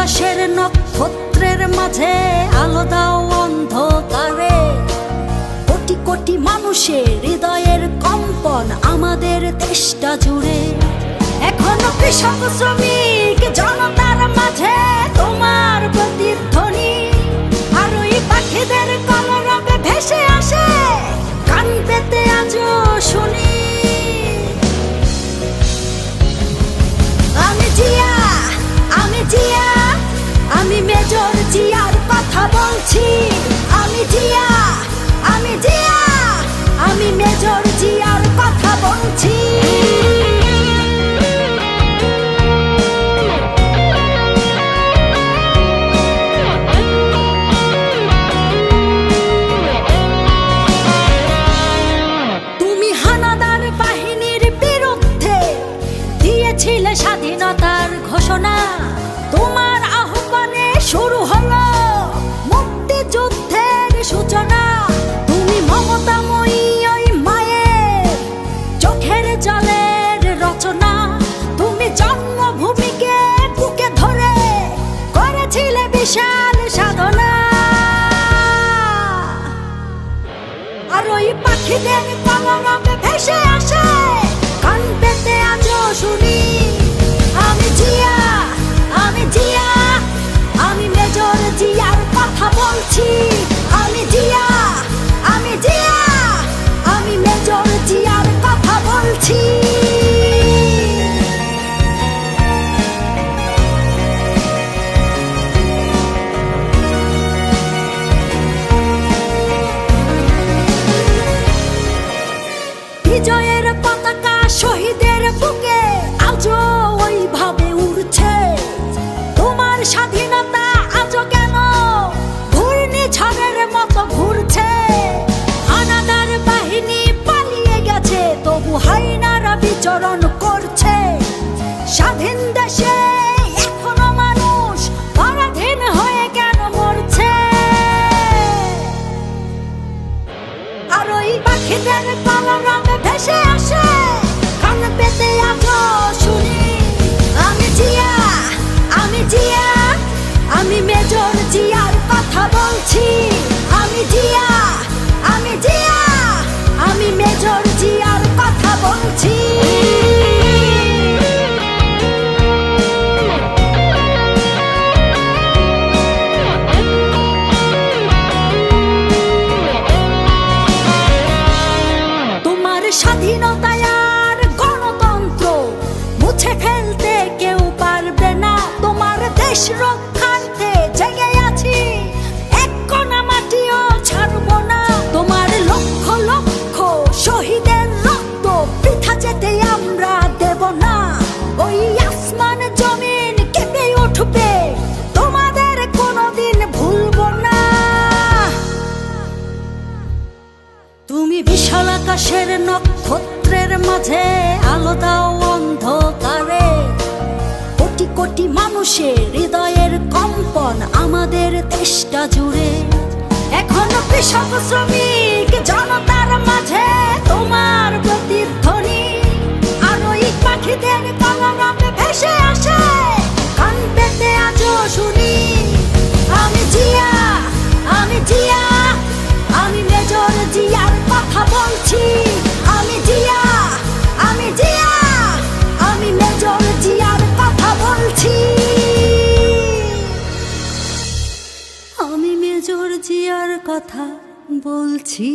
আকাশের নক্ষত্রের মাঝে আলো দাও অন্ধকারে। কোটি কোটি মানুষের হৃদয়ের কম্পন আমাদের দেশটা জুড়ে। এখনো কৃষক শ্রমিক জনতার মাঝে তোমার প্রতিধ্বনি। আর ওই পাখিদের কলরবে ভেসে আসে কান পেতে আজও শুনি। আমি জিয়া, আমি জিয়া, আমি মেজর জিয়ার কথা বলছি। আমি জিয়া, আমি জিয়া, আমি মেজর জিয়ার কথা বলছি। তুমি হানাদার বাহিনীর বিরুদ্ধে দিয়েছিলে স্বাধীনতার ঘোষণা। তোমার আহ্বানে শুরু হলো মুক্তিযুদ্ধের সূচনা। তুমি মমতাময়ী ওই মায়ের চোখের জলের রচনা। তুমি জন্মভূমিকে বুকে ধরে করেছিলে বিশাল সাধনা। আর ওই পাখিদের কলরবে ভেসে আসে কান পেতে আজও শুনি। আমি জিয়া, আমি জিয়া, আমি মেজর জিয়ার কথা বলছি। আমি জিয়া, আমি জিয়া, আমি মেজর জিয়ার কথা বলছি। বিজয়ের পতাকা শহীদের বুকে আজও ওইভাবে উড়ছে। তোমার স্বাধীনতা আজও কেন ঘূর্ণিঝড়ের মতো ঘুরছে। হানাদার বাহিনী পালিয়ে গেছে, তবু হাইনারা বিচরণ করছে। স্বাধীন দেশে এখনো মানুষ পরাধীন হয়ে কেন মরছে। আর ওই পাখিদের কলরবে ভেসে আসে কান পেতে আজও শুনি। আমি জিয়া, আমি জিয়া, আমি মেজর জিয়ার কথা বলছি। আমি জিয়া, আমি জিয়া, আমি মেজর জিয়ার কথা বলছি। তোমার স্বাধীনতায় আর গণতন্ত্র মুছে ফেলতে কেউ পারবে না। তোমার দেশ রক্ষার্থে জেগে আছি, এক কণা মাটিও ছাড়বো না। তোমার লক্ষ লক্ষ শহীদের রক্ত বৃথা যেতে আমরা দেব না। ওই আসমান জমিন কেঁপে উঠবে, তোমাদের কোনোদিন ভুলবো না। তুমি বিশাল আকাশের নক্ষত্রের মাঝে আলো দাও অন্ধকারে। কোটি কোটি মানুষের হৃদয়ের কম্পন আমাদের দেশটা জুড়ে। এখনো কৃষক শ্রমিক জনতার মাঝে তোমার প্রতিধ্বনি। আর ওই পাখিদের কলরবে ভেসে আসে কান পেতে আজও শুনি। আমি জিয়া, আমি জিয়া, আমি মেজর জিয়ার কথা বলছি। আমি জিয়া, আমি জিয়া, আমি মেজর জিয়ার কথা বলছি। আমি মেজর জিয়ার কথা বলছি।